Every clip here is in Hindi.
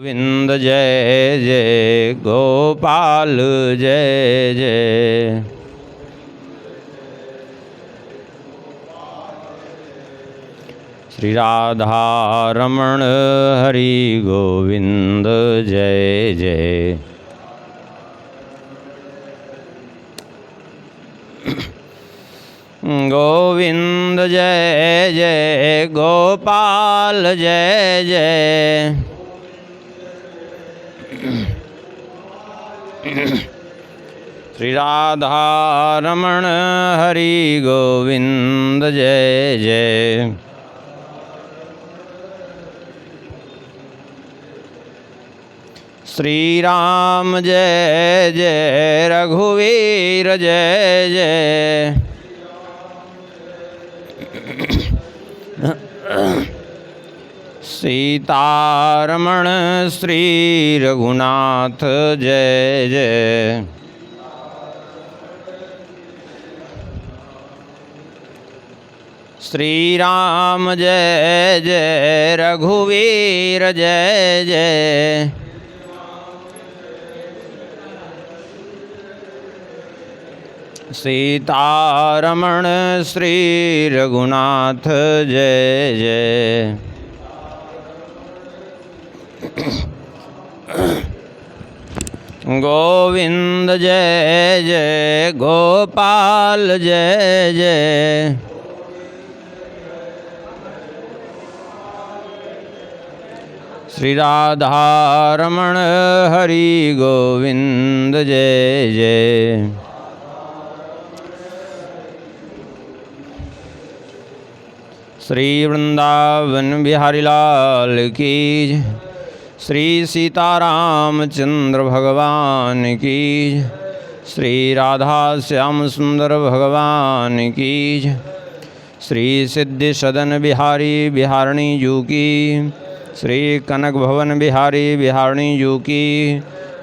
गोविंद जय जय गोपाल जय जय। श्री राधा रमण हरि गोविंद जय जय। गोविंद जय जय गोपाल जय जय। श्री राधा रमण हरि गोविंद जय जय। श्री राम जय जय रघुवीर जय जय। सीतारमण श्री रघुनाथ जय जय। श्री राम जय जय रघुवीर जय जय। सीतारमण श्री रघुनाथ जय जय। गोविंद जय जय गोपाल जय जय। श्री राधा रमण हरि गोविंद जय जय। श्री वृंदावन बिहारी लाल की जय। श्री सीतारामचंद्र भगवान की जय। श्री राधा श्याम सुंदर भगवान की जय। श्री सिद्धि सदन बिहारी बिहारणी जू की। श्री कनक भवन बिहारी बिहारणी जू की।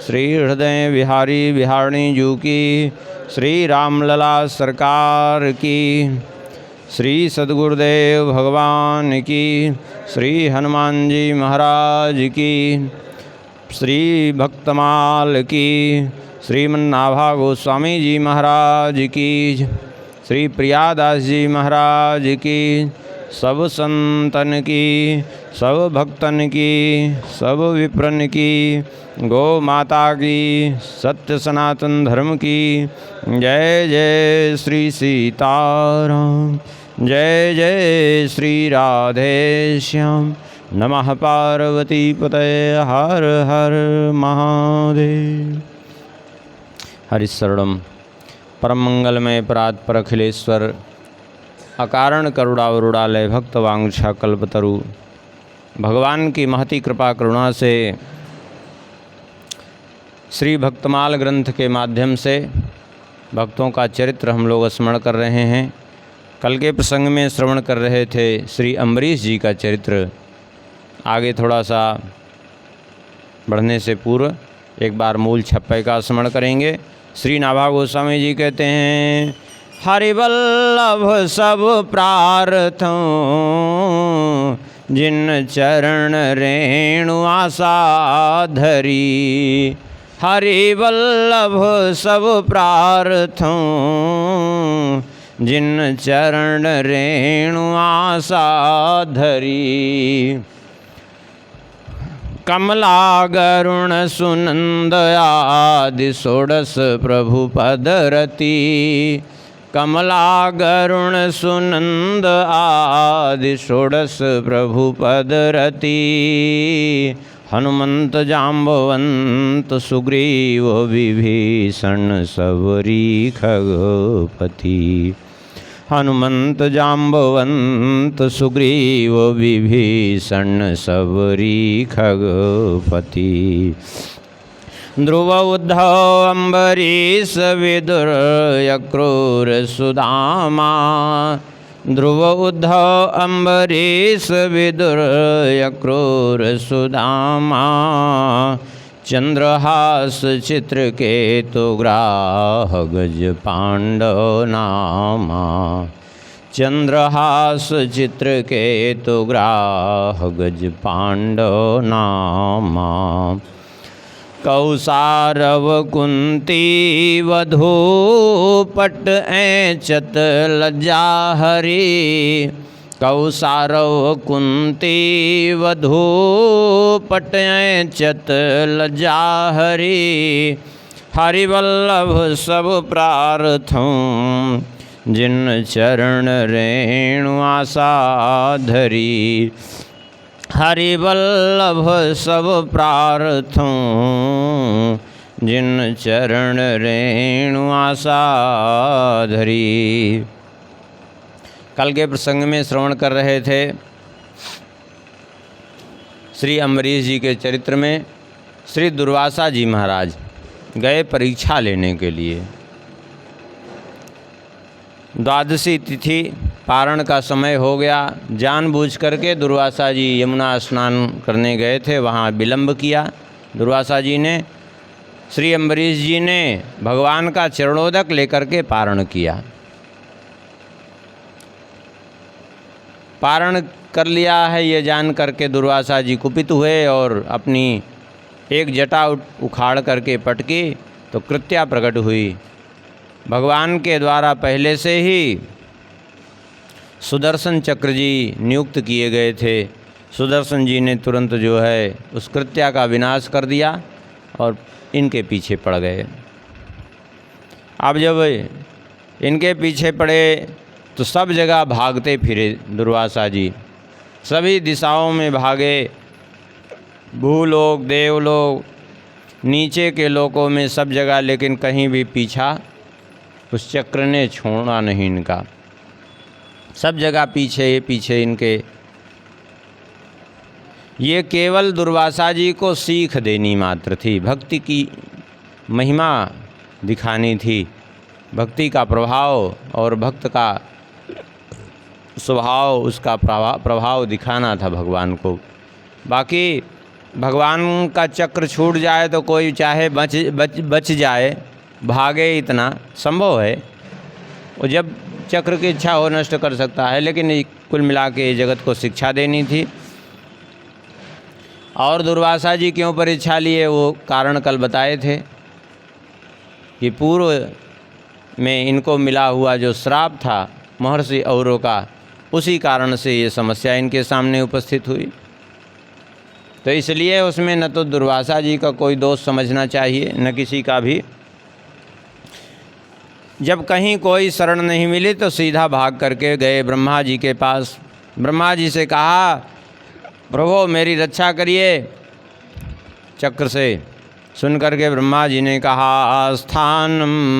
श्री हृदय बिहारी बिहारणी जू की। श्री रामलला सरकार की। श्री सद्गुरुदेव भगवान की। श्री हनुमान जी महाराज की। श्री भक्तमाल की। श्रीमन्नाभा गोस्वामी जी महाराज की। श्री प्रियादास जी महाराज की। सब संतन की, सब भक्तन की, सब विप्रन की, गौ माता की, सत्य सनातन धर्म की जय जय। श्री सीताराम जय जय। श्री राधे श्याम। नमः पार्वती पतये हर हर महादेव। हरिशरणम परम मंगलमय परात्पर अखिलेश्वर अकारण करुणावरुणालय भक्तवांछा कल्पतरु भगवान की महती कृपा करुणा से श्री भक्तमाल ग्रंथ के माध्यम से भक्तों का चरित्र हम लोग स्मरण कर रहे हैं। कल के प्रसंग में श्रवण कर रहे थे श्री अम्बरीश जी का चरित्र। आगे थोड़ा सा बढ़ने से पूर्व एक बार मूल छप्पे का स्मरण करेंगे। श्री नाभा गोस्वामी जी कहते हैं, हरिवल्लभ सब प्रार्थों जिन चरण रेणु आशा धरी। हरिवल्लभ सब प्रार्थों जिन चरण रेणु आशा धरी। कमला गरुण सुनंद आदि षोडश प्रभु पदरती। कमला गरुण सुनंद आदि षोडश प्रभु पदरती। हनुमंत जाम्बवंत सुग्रीव विभीषण सबरी खगपति। हनुमंत जाम्बवंत सुग्रीव विभीषण सबरी खगपति। ध्रुव उद्धव अम्बरीश विदुर यक्रूर सुदामा। ध्रुव उद्धव अम्बरीश विदुर यक्रूर सुदामा। चंद्रहास चित्रकेतु ग्राह गज पांडव नामा। चंद्रहास चित्रकेतुग्राह गज पांडव नामा। कौसारव कुंती वधूपट ऐचत लज्जा हरि। कौसारव कुंती वधूपट ऐचत लज्जा हरि। हरिवल्लभ सब प्रार्थों जिन चरण रेणु आशा धरी। हरिवल्लभ सब प्रार्थों जिन चरण रेणु आशा धरी। कल के प्रसंग में श्रवण कर रहे थे श्री अम्बरीश जी के चरित्र में। श्री दुर्वासा जी महाराज गए परीक्षा लेने के लिए। द्वादशी तिथि पारण का समय हो गया। जानबूझ करके दुर्वासा जी यमुना स्नान करने गए थे, वहाँ विलंब किया दुर्वासा जी ने। श्री अम्बरीश जी ने भगवान का चरणोदक लेकर के पारण किया। पारण कर लिया है ये जान करके दुर्वासा जी कुपित हुए और अपनी एक जटा उखाड़ करके पटकी तो कृत्या प्रकट हुई। भगवान के द्वारा पहले से ही सुदर्शन चक्र जी नियुक्त किए गए थे। सुदर्शन जी ने तुरंत जो है उस कृत्या का विनाश कर दिया और इनके पीछे पड़ गए। अब जब इनके पीछे पड़े तो सब जगह भागते फिरे दुर्वासा जी, सभी दिशाओं में भागे। भूलोक, देवलोक, नीचे के लोकों में सब जगह, लेकिन कहीं भी पीछा उस चक्र ने छोड़ा नहीं इनका। सब जगह पीछे पीछे इनके। ये केवल दुर्वासा जी को सीख देनी मात्र थी, भक्ति की महिमा दिखानी थी, भक्ति का प्रभाव और भक्त का स्वभाव, उसका प्रभाव दिखाना था भगवान को। बाकी भगवान का चक्र छूट जाए तो कोई चाहे बच जाए, भागे, इतना संभव है। और जब चक्र की इच्छा हो नष्ट कर सकता है, लेकिन कुल मिला के जगत को शिक्षा देनी थी। और दुर्वासा जी क्यों परीक्षा लिए वो कारण कल बताए थे कि पूर्व में इनको मिला हुआ जो श्राप था महर्षि औरों का, उसी कारण से ये समस्या इनके सामने उपस्थित हुई। तो इसलिए उसमें न तो दुर्वासा जी का कोई दोष समझना चाहिए, न किसी का भी। जब कहीं कोई शरण नहीं मिली तो सीधा भाग करके गए ब्रह्मा जी के पास। ब्रह्मा जी से कहा, प्रभु मेरी रक्षा करिए चक्र से। सुन करके ब्रह्मा जी ने कहा, आस्थान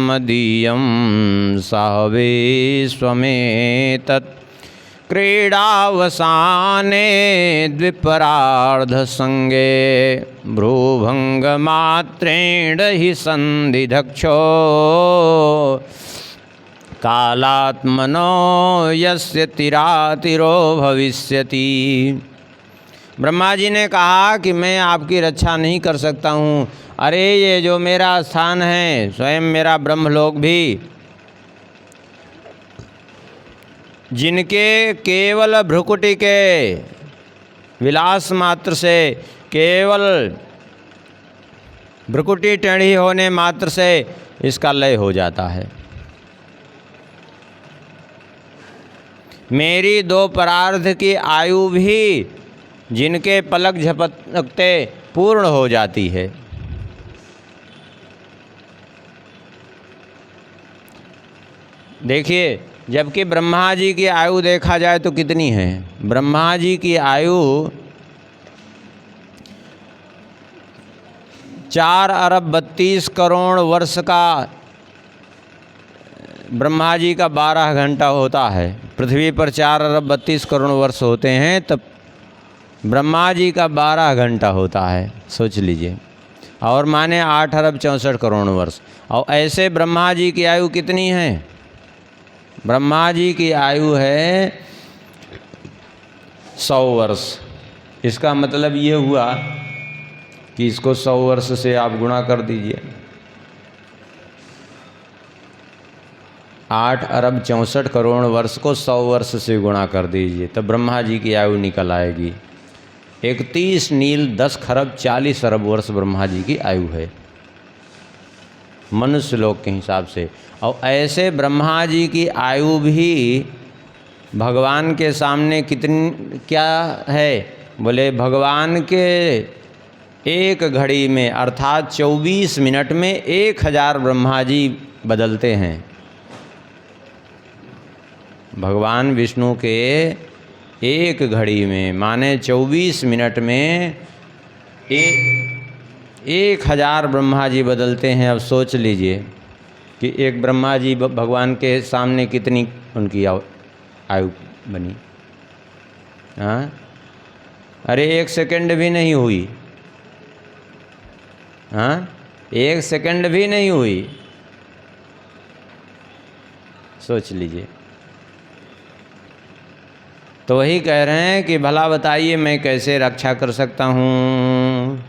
मदीयम साहवे स्वमेतत् क्रीड़ावसाने द्विपरार्ध संगे भ्रूभंग मात्रेण ही संधिधक्षो कालात्मनो यस्य तिरातिरो भविष्यति। ब्रह्मा जी ने कहा कि मैं आपकी रक्षा नहीं कर सकता हूँ। अरे ये जो मेरा स्थान है, स्वयं मेरा ब्रह्मलोक भी, जिनके केवल भ्रुकुटी के विलास मात्र से, केवल भ्रुकुटी टेढ़ी होने मात्र से इसका लय हो जाता है। मेरी दो परार्ध की आयु भी जिनके पलक झपकते पूर्ण हो जाती है। देखिए, जबकि ब्रह्मा जी की आयु देखा जाए तो कितनी है? ब्रह्मा जी की आयु 4 अरब 32 करोड़ वर्ष का ब्रह्मा जी का 12 घंटा होता है। पृथ्वी पर 4 अरब 32 करोड़ वर्ष होते हैं, तब ब्रह्मा जी का 12 घंटा होता है, सोच लीजिए। और माने 8 अरब 64 करोड़ वर्ष। और ऐसे ब्रह्मा जी की आयु कितनी है? ब्रह्मा जी की आयु है 100 वर्ष। इसका मतलब ये हुआ कि इसको 100 वर्ष से आप गुणा कर दीजिए। 8 अरब 64 करोड़ वर्ष को 100 वर्ष से गुणा कर दीजिए तब ब्रह्मा जी की आयु निकल आएगी। 31 नील 10 खरब 40 अरब वर्ष ब्रह्मा जी की आयु है मनुष्य लोक के हिसाब से। और ऐसे ब्रह्मा जी की आयु भी भगवान के सामने कितनी क्या है? बोले भगवान के एक घड़ी में अर्थात 24 मिनट में 1000 ब्रह्मा जी बदलते हैं। भगवान विष्णु के एक घड़ी में माने 24 मिनट में 1000 ब्रह्मा जी बदलते हैं। अब सोच लीजिए कि एक ब्रह्मा जी भगवान के सामने कितनी उनकी आयु बनी। हाँ, अरे 1 सेकंड भी नहीं हुई। हाँ, 1 सेकंड भी नहीं हुई। सोच लीजिए। तो वही कह रहे हैं कि भला बताइए मैं कैसे रक्षा कर सकता हूँ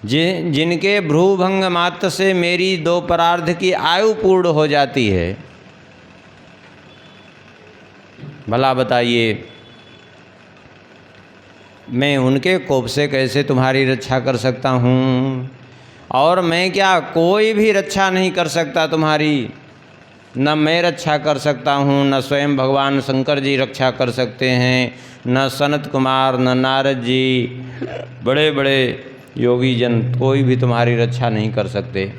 जिनके भ्रूभंग मात्र से मेरी 2 परार्ध की आयु पूर्ण हो जाती है। भला बताइए मैं उनके कोप से कैसे तुम्हारी रक्षा कर सकता हूँ? और मैं क्या कोई भी रक्षा नहीं कर सकता तुम्हारी? न मैं रक्षा कर सकता हूँ, न स्वयं भगवान शंकर जी रक्षा कर सकते हैं, न सनत कुमार, न नारद जी, बड़े बड़े योगी जन कोई भी तुम्हारी रक्षा नहीं कर सकते।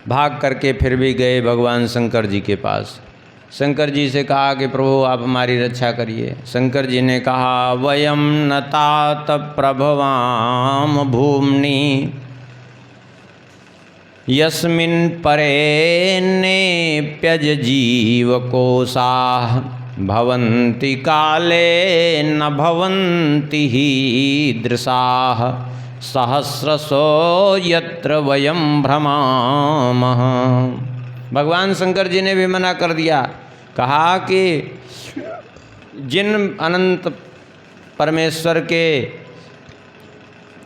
भाग करके फिर भी गए भगवान शंकर जी के पास। शंकर जी से कहा कि प्रभु आप हमारी रक्षा करिए। शंकर जी ने कहा वयम न तात प्रभवाम भूमनि यस्मिन् परे नेप्यज जीवकोशाः भवन्ति काले न भवन्ति ही दृशाः सहस्रशो यत्र वयम भ्रमामः। भगवान शंकर जी ने भी मना कर दिया। कहा कि जिन अनंत परमेश्वर के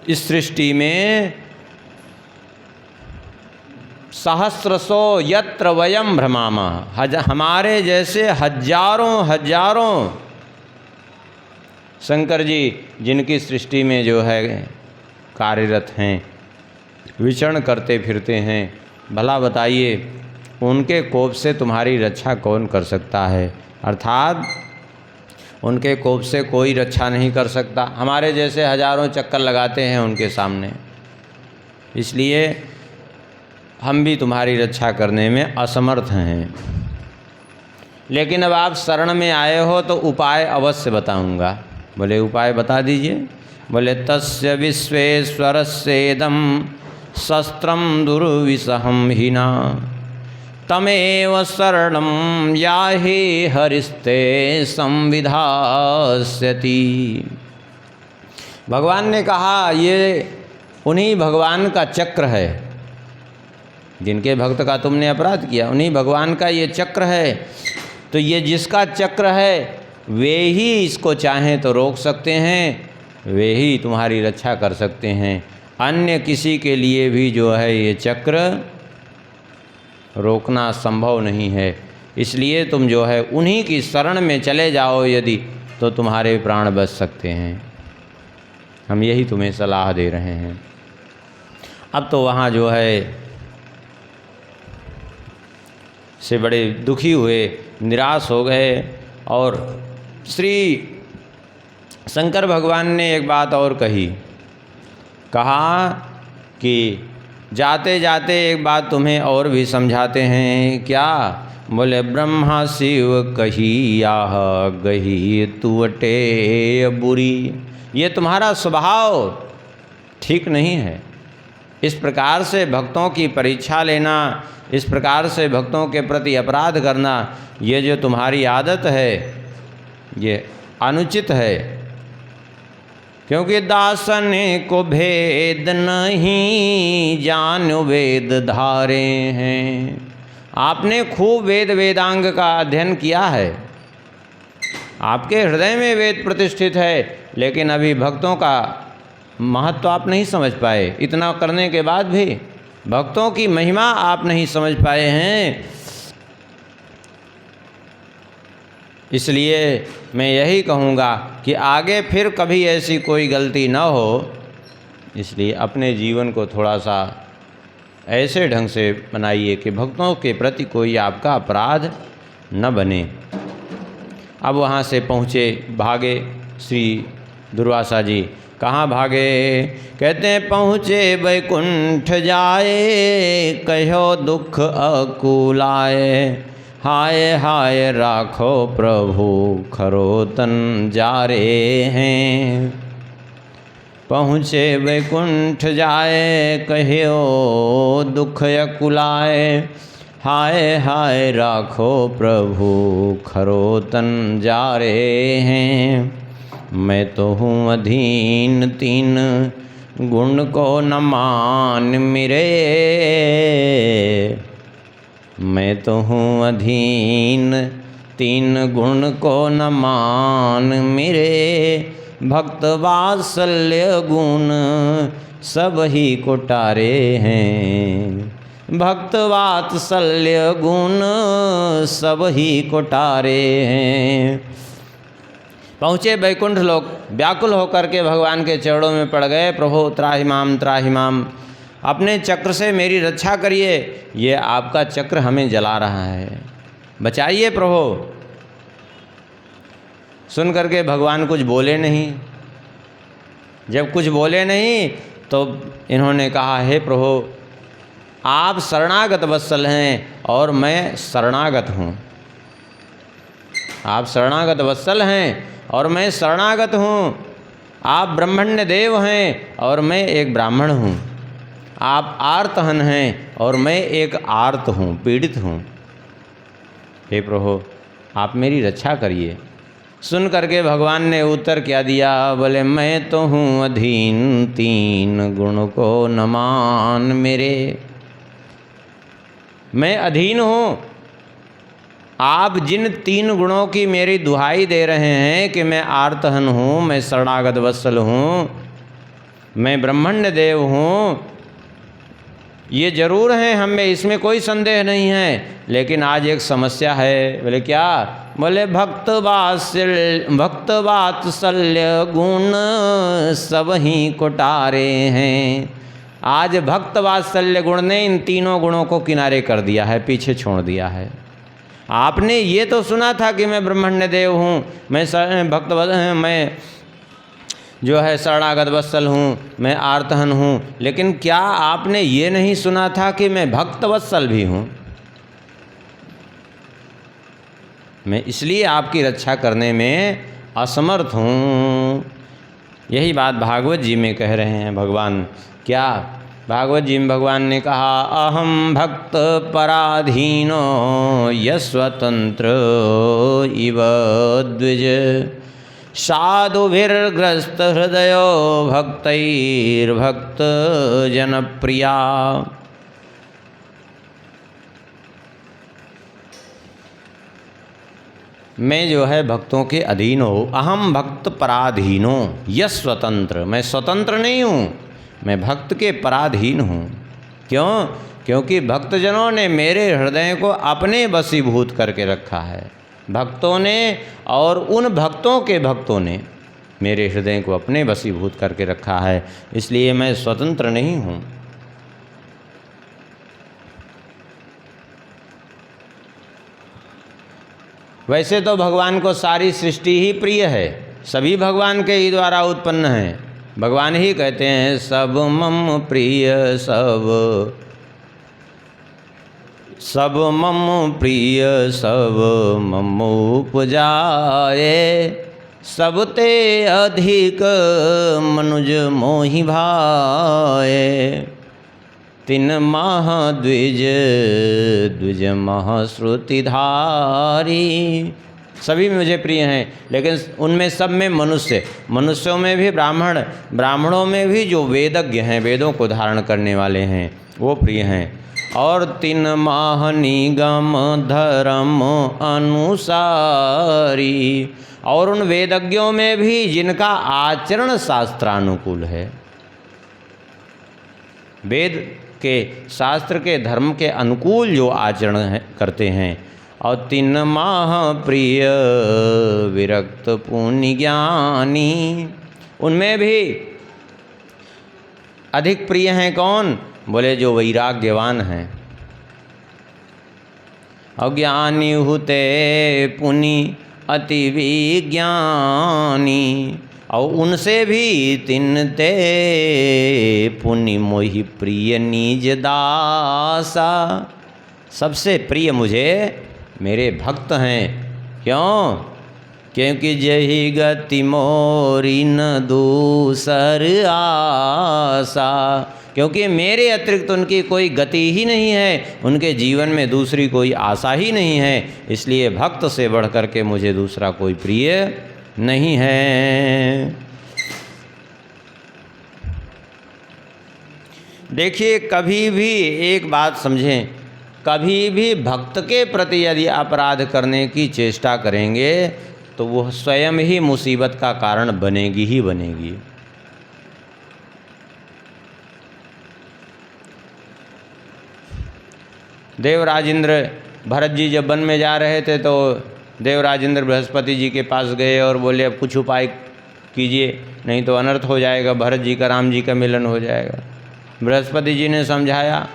इस सृष्टि में सहस्रशो यत्र वयम भ्रमामः, हमारे जैसे हजारों हजारों शंकर जी जिनकी सृष्टि में जो है कार्यरत हैं, विचरण करते फिरते हैं। भला बताइए उनके कोप से तुम्हारी रक्षा कौन कर सकता है? अर्थात उनके कोप से कोई रक्षा नहीं कर सकता। हमारे जैसे हजारों चक्कर लगाते हैं उनके सामने, इसलिए हम भी तुम्हारी रक्षा करने में असमर्थ हैं। लेकिन अब आप शरण में आए हो तो उपाय अवश्य बताऊंगा। बोले उपाय बता दीजिए। बोले तस्य विश्वेश्वरस्येदं शस्त्रं दुर्विषहं हिना तमेव शरणं याहि हरिस्ते संविधास्यति। भगवान ने कहा ये उन्हीं भगवान का चक्र है, जिनके भक्त का तुमने अपराध किया उन्हीं भगवान का ये चक्र है। तो ये जिसका चक्र है वे ही इसको चाहें तो रोक सकते हैं, वे ही तुम्हारी रक्षा कर सकते हैं। अन्य किसी के लिए भी जो है ये चक्र रोकना संभव नहीं है। इसलिए तुम जो है उन्हीं की शरण में चले जाओ यदि, तो तुम्हारे प्राण बच सकते हैं। हम यही तुम्हें सलाह दे रहे हैं। अब तो वहाँ जो है से बड़े दुखी हुए, निराश हो गए। और श्री शंकर भगवान ने एक बात और कही। कहा कि जाते जाते एक बात तुम्हें और भी समझाते हैं। क्या? बोले ब्रह्मा शिव कही आह गही तुवटे बुरी। ये तुम्हारा स्वभाव ठीक नहीं है। इस प्रकार से भक्तों की परीक्षा लेना, इस प्रकार से भक्तों के प्रति अपराध करना, ये जो तुम्हारी आदत है ये अनुचित है। क्योंकि दासन को भेद नहीं जानो वेद धारे हैं। आपने खूब वेद वेदांग का अध्ययन किया है, आपके हृदय में वेद प्रतिष्ठित है, लेकिन अभी भक्तों का महत्व आप नहीं समझ पाए। इतना करने के बाद भी भक्तों की महिमा आप नहीं समझ पाए हैं। इसलिए मैं यही कहूँगा कि आगे फिर कभी ऐसी कोई गलती न हो, इसलिए अपने जीवन को थोड़ा सा ऐसे ढंग से बनाइए कि भक्तों के प्रति कोई आपका अपराध न बने। अब वहाँ से पहुँचे, भागे श्री दुर्वासा जी। कहाँ भागे? कहते हैं पहुँचे वैकुंठ जाए, कहो दुख अकुलाए, हाय हाय राखो प्रभु खरो तन जा रे हैं। पहुँचे वैकुंठ जाए, कहो दुख अकुलाए, हाय हाय राखो प्रभु खरो तन जा रे हैं। मैं तो हूँ अधीन तीन गुण को न मान मेरे, मैं तो हूँ अधीन तीन गुण को न मान मेरे, भक्त वात्सल्य गुण सब ही को टारे हैं, भक्त वात्सल्य गुण सब ही को टारे हैं। पहुँचे वैकुंठ लोक, व्याकुल होकर के भगवान के चरणों में पड़ गए। प्रभु त्राहिमाम त्राहिमाम, अपने चक्र से मेरी रक्षा करिए, ये आपका चक्र हमें जला रहा है, बचाइए प्रभु। सुन करके भगवान कुछ बोले नहीं। जब कुछ बोले नहीं तो इन्होंने कहा, हे प्रभु आप शरणागत वत्सल हैं और मैं शरणागत हूँ। आप शरणागत वत्सल हैं और मैं शरणागत हूँ। आप ब्रह्मण्य देव हैं और मैं एक ब्राह्मण हूँ। आप आर्तहन हैं और मैं एक आर्त हूँ, पीड़ित हूँ। हे प्रभु आप मेरी रक्षा करिए। सुन करके भगवान ने उत्तर क्या दिया? बोले मैं तो हूँ अधीन तीन गुण को न मान मेरे, मैं अधीन हूँ। आप जिन तीन गुणों की मेरी दुहाई दे रहे हैं कि मैं आर्तहन हूँ, मैं शरणागत वत्सल हूँ, मैं ब्रह्मण्य देव हूँ, ये जरूर हैं हमें, इसमें कोई संदेह नहीं है। लेकिन आज एक समस्या है। बोले क्या? बोले भक्त वात्सल्य गुण सब ही को टारे हैं। आज भक्त वात्सल्य गुण ने इन तीनों गुणों को किनारे कर दिया है, पीछे छोड़ दिया है। आपने ये तो सुना था कि मैं ब्रह्मण्य देव हूँ, मैं जो है शरणागत वत्सल हूँ, मैं आर्तहन हूँ, लेकिन क्या आपने ये नहीं सुना था कि मैं भक्त वत्सल भी हूँ? मैं इसलिए आपकी रक्षा करने में असमर्थ हूँ। यही बात भागवत जी में कह रहे हैं भगवान। क्या? भागवत जी में भगवान ने कहा, अहम भक्त पराधीनो यस्वतंत्र इव द्विज, साधुभिर्ग्रस्त हृदयो भक्तैर्भक्त जनप्रिया। मैं जो है भक्तों के अधीन हो। अहम भक्त पराधीनो यस्वतंत्र, मैं स्वतंत्र नहीं हूँ, मैं भक्त के पराधीन हूँ। क्यों? क्योंकि भक्तजनों ने मेरे हृदय को अपने वशीभूत करके रखा है। भक्तों ने और उन भक्तों के भक्तों ने मेरे हृदय को अपने वशीभूत करके रखा है, इसलिए मैं स्वतंत्र नहीं हूँ। वैसे तो भगवान को सारी सृष्टि ही प्रिय है, सभी भगवान के ही द्वारा उत्पन्न हैं। भगवान ही कहते हैं सब मम प्रिय, सब मम प्रिय सब मम उपजाए, सब ते अधिक मनुज मोहि भाए, तिन मह द्विज द्विज मह श्रुतिधारी। सभी मुझे प्रिय हैं, लेकिन उनमें सब में मनुष्य, मनुष्यों में भी ब्राह्मण, ब्राह्मणों में भी जो वेदज्ञ हैं, वेदों को धारण करने वाले हैं, वो प्रिय हैं। और तिन माह निगम धर्म अनुसारी, और उन वेदज्ञों में भी जिनका आचरण शास्त्रानुकूल है। वेद के शास्त्र के धर्म के अनुकूल जो आचरण करते हैं। और 3 माह प्रिय विरक्त पुण्य ज्ञानी, उनमें भी अधिक प्रिय हैं कौन? बोले जो वैराग्यवान हैं। अज्ञानी हुते पुनि अति विज्ञानी, और उनसे भी तिनते पुनि मोहि प्रिय निज दासा। सबसे प्रिय मुझे मेरे भक्त हैं। क्यों? क्योंकि जही गति मोरी न दूसर आशा, क्योंकि मेरे अतिरिक्त उनकी कोई गति ही नहीं है, उनके जीवन में दूसरी कोई आशा ही नहीं है। इसलिए भक्त से बढ़ कर के मुझे दूसरा कोई प्रिय नहीं है। देखिए, कभी भी एक बात समझें, कभी भी भक्त के प्रति यदि अपराध करने की चेष्टा करेंगे तो वह स्वयं ही मुसीबत का कारण बनेगी ही बनेगी। देवराजेंद्र भरत जी जब वन में जा रहे थे तो देवराजेंद्र बृहस्पति जी के पास गए और बोले अब कुछ उपाय कीजिए, नहीं तो अनर्थ हो जाएगा, भरत जी का राम जी का मिलन हो जाएगा। बृहस्पति जी ने समझाया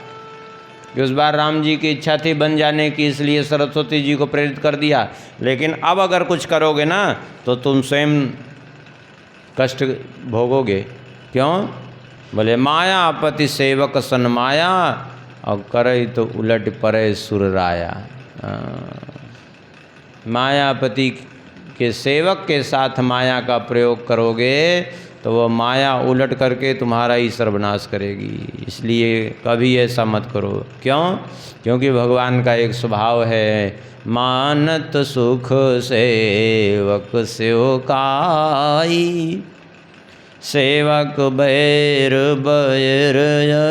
कि उस बार राम जी की इच्छा थी बन जाने की, इसलिए सरस्वती जी को प्रेरित कर दिया, लेकिन अब अगर कुछ करोगे ना तो तुम स्वयं कष्ट भोगोगे। क्यों? बोले मायापति सेवक सन माया, और करे तो उलट परे सुर राया। मायापति के सेवक के साथ माया का प्रयोग करोगे तो वह माया उलट करके तुम्हारा ही सर्वनाश करेगी। इसलिए कभी ऐसा मत करो। क्यों? क्योंकि भगवान का एक स्वभाव है, मानत सुख सेवक सेवकाई, सेवक बैर बैर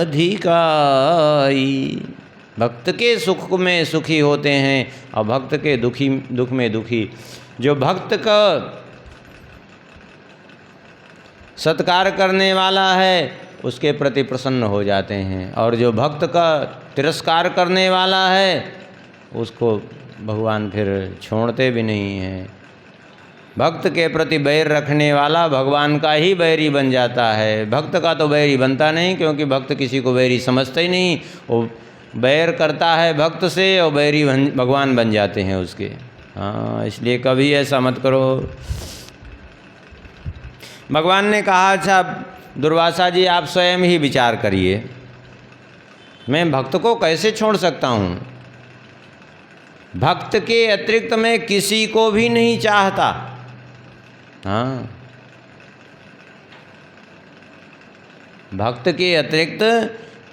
अधिकाई। भक्त के सुख में सुखी होते हैं और भक्त के दुख में दुखी। जो भक्त का सत्कार करने वाला है उसके प्रति प्रसन्न हो जाते हैं, और जो भक्त का तिरस्कार करने वाला है उसको भगवान फिर छोड़ते भी नहीं हैं। भक्त के प्रति बैर रखने वाला भगवान का ही बैरी बन जाता है, भक्त का तो बैरी बनता नहीं, क्योंकि भक्त किसी को बैरी समझता ही नहीं। वो बैर करता है भक्त से और बैरी भगवान बन जाते हैं उसके। हाँ, इसलिए कभी ऐसा मत करो। भगवान ने कहा, अच्छा दुर्वासा जी आप स्वयं ही विचार करिए, मैं भक्त को कैसे छोड़ सकता हूँ? भक्त के अतिरिक्त मैं किसी को भी नहीं चाहता। हाँ, भक्त के अतिरिक्त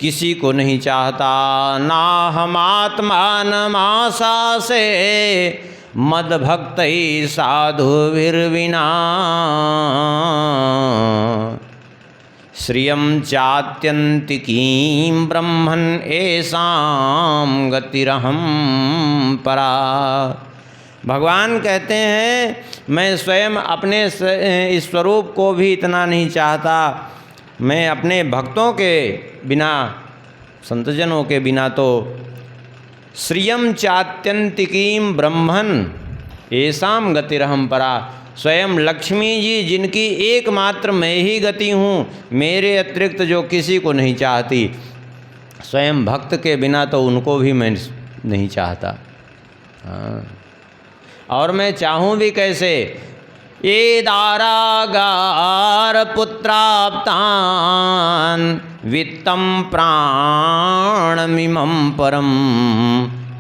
किसी को नहीं चाहता। ना हम आत्मान आशा से मद भक्त साधु विना, श्रियम चात्यंतिकीं ब्रह्मन् ऐसां गतिरहं परा। भगवान कहते हैं मैं स्वयं अपने स्वरूप को भी इतना नहीं चाहता, मैं अपने भक्तों के बिना, संतजनों के बिना तो श्रियम चात्यंतिकीं ब्रह्मन् ऐसां गतिरहं परा, स्वयं लक्ष्मी जी जिनकी एकमात्र मैं ही गति हूँ, मेरे अतिरिक्त जो किसी को नहीं चाहती, स्वयं भक्त के बिना तो उनको भी मैं नहीं चाहता। हाँ, और मैं चाहूँ भी कैसे? ये दारागार पुत्राप्तान वित्तम प्राणमिमं परम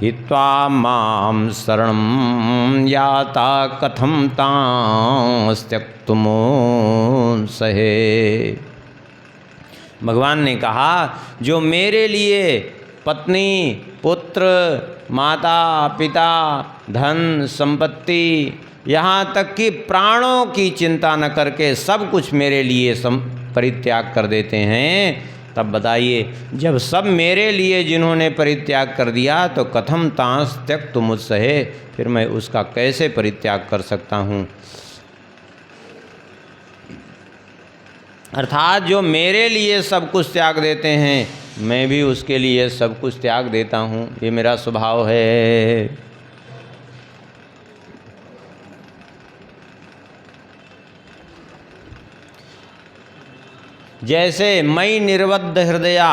हित्वा मां शरणं याता कथम तांस्त्यक्तुमो सहे। भगवान ने कहा जो मेरे लिए पत्नी, पुत्र, माता, पिता, धन, संपत्ति, यहाँ तक कि प्राणों की चिंता न करके सब कुछ मेरे लिए परित्याग कर देते हैं, तब बताइए जब सब मेरे लिए जिन्होंने परित्याग कर दिया तो कथम तांस त्यक्त मुत्सहे, फिर मैं उसका कैसे परित्याग कर सकता हूँ। अर्थात जो मेरे लिए सब कुछ त्याग देते हैं, मैं भी उसके लिए सब कुछ त्याग देता हूँ, ये मेरा स्वभाव है। जैसे मयि निर्बद्ध हृदया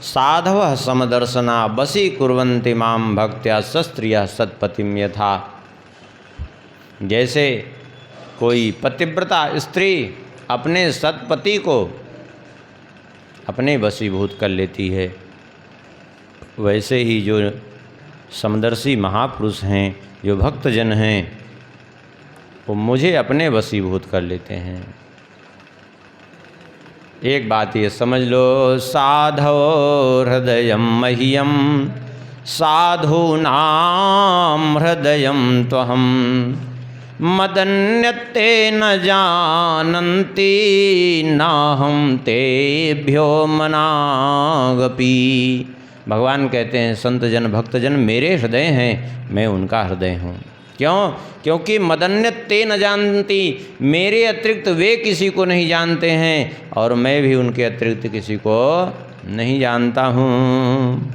साधवः समदर्शना वशी कुर्वन्ति मां भक्त्या सस्त्रियः सत्पतिं यथा। जैसे कोई पतिव्रता स्त्री अपने सतपति को अपने वशीभूत कर लेती है, वैसे ही जो समदर्शी महापुरुष हैं, जो भक्तजन हैं, वो मुझे अपने वशीभूत कर लेते हैं। एक बात ये समझ लो, साधो हृदयं मह्यम साधूनां हृदयं त्वहं मदन्यते न जानन्ति नाहं तेभ्यो मनागपि। भगवान कहते हैं संतजन भक्तजन मेरे हृदय हैं, मैं उनका हृदय हूँ। क्यों? क्योंकि मदन्यत ते न जानती, मेरे अतिरिक्त वे किसी को नहीं जानते हैं और मैं भी उनके अतिरिक्त किसी को नहीं जानता हूँ।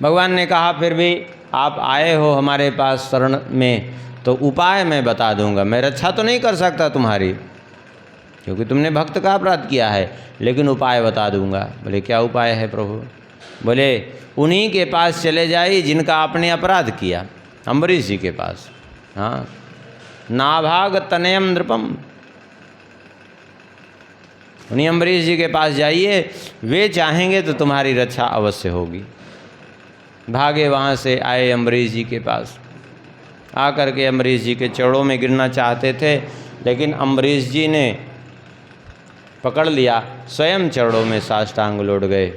भगवान ने कहा फिर भी आप आए हो हमारे पास शरण में, तो उपाय मैं बता दूंगा। मैं रक्षा तो नहीं कर सकता तुम्हारी, क्योंकि तुमने भक्त का अपराध किया है, लेकिन उपाय बता दूंगा। बोले क्या उपाय है प्रभु? बोले उन्हीं के पास चले जाइए जिनका आपने अपराध किया, अम्बरीश जी के पास। हाँ, नाभाग तनयम नृपम, उन्हीं अम्बरीश जी के पास जाइए, वे चाहेंगे तो तुम्हारी रक्षा अवश्य होगी। भागे वहाँ से आए अम्बरीश जी के पास, आकर के अम्बरीश जी के चरणों में गिरना चाहते थे, लेकिन अम्बरीश जी ने पकड़ लिया, स्वयं चरणों में साष्टांग लौट गए।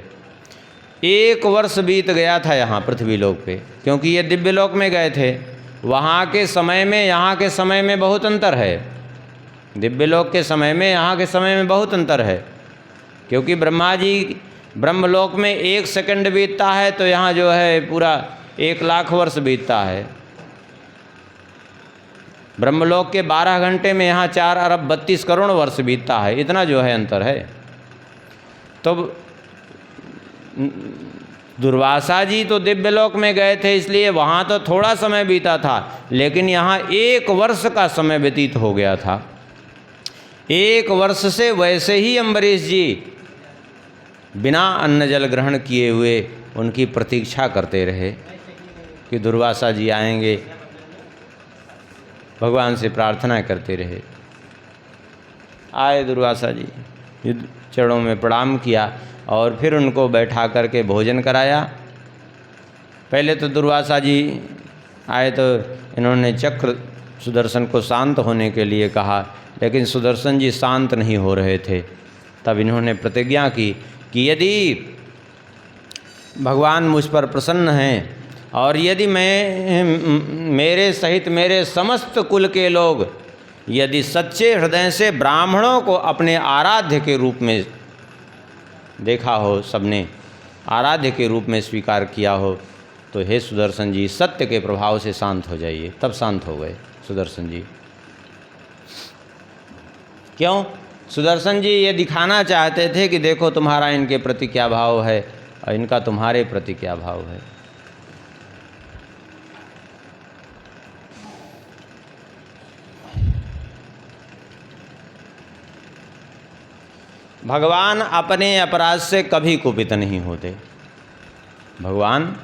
1 वर्ष बीत गया था यहाँ पृथ्वी लोक पे, क्योंकि ये दिव्य लोक में गए थे। वहाँ के समय में यहाँ के समय में बहुत अंतर है। दिव्य लोक के समय में यहाँ के समय में बहुत अंतर है, क्योंकि ब्रह्मा जी ब्रह्मलोक में 1 सेकंड बीतता है तो यहाँ जो है पूरा 1 लाख वर्ष बीतता है। ब्रह्मलोक के 12 घंटे में यहाँ 4 अरब 32 करोड़ वर्ष बीतता है, इतना जो है अंतर है। तो दुर्वासा जी तो दिव्यलोक में गए थे, इसलिए वहाँ तो थोड़ा समय बीता था, लेकिन यहाँ 1 वर्ष का समय व्यतीत हो गया था। 1 वर्ष से वैसे ही अम्बरीश जी बिना अन्न जल ग्रहण किए हुए उनकी प्रतीक्षा करते रहे कि दुर्वासा जी आएंगे, भगवान से प्रार्थना करते रहे। आए दुर्वासा जी, चरणों में प्रणाम किया और फिर उनको बैठा करके भोजन कराया। पहले तो दुर्वासा जी आए तो इन्होंने चक्र सुदर्शन को शांत होने के लिए कहा, लेकिन सुदर्शन जी शांत नहीं हो रहे थे। तब इन्होंने प्रतिज्ञा की कि यदि भगवान मुझ पर प्रसन्न हैं और यदि मेरे सहित मेरे समस्त कुल के लोग यदि सच्चे हृदय से ब्राह्मणों को अपने आराध्य के रूप में देखा हो, सबने आराध्य के रूप में स्वीकार किया हो, तो हे सुदर्शन जी सत्य के प्रभाव से शांत हो जाइए। तब शांत हो गए सुदर्शन जी। क्यों? सुदर्शन जी ये दिखाना चाहते थे कि देखो तुम्हारा इनके प्रति क्या भाव है और इनका तुम्हारे प्रति क्या भाव है। भगवान अपने अपराध से कभी कुपित नहीं होते। भगवान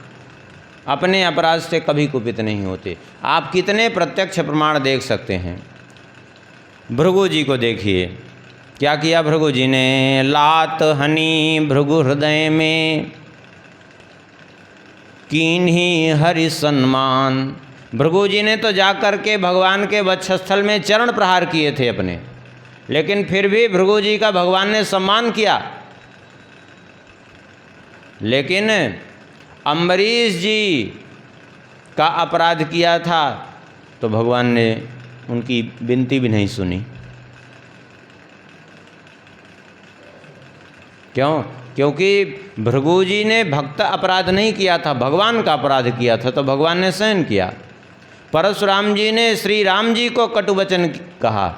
अपने अपराध से कभी कुपित नहीं होते। आप कितने प्रत्यक्ष प्रमाण देख सकते हैं। भृगु जी को देखिए, क्या किया भृगु जी ने? लात हनी भृगु हृदय में कीन्ही हरि सम्मान। भृगु जी ने तो जाकर के भगवान के वक्षस्थल में चरण प्रहार किए थे अपने, लेकिन फिर भी भृगु जी का भगवान ने सम्मान किया। लेकिन अम्बरीश जी का अपराध किया था तो भगवान ने उनकी विनती भी नहीं सुनी। क्यों? क्योंकि भृगु जी ने भक्त अपराध नहीं किया था, भगवान का अपराध किया था, तो भगवान ने सहन किया। परशुराम जी ने श्री राम जी को कटुवचन कहा,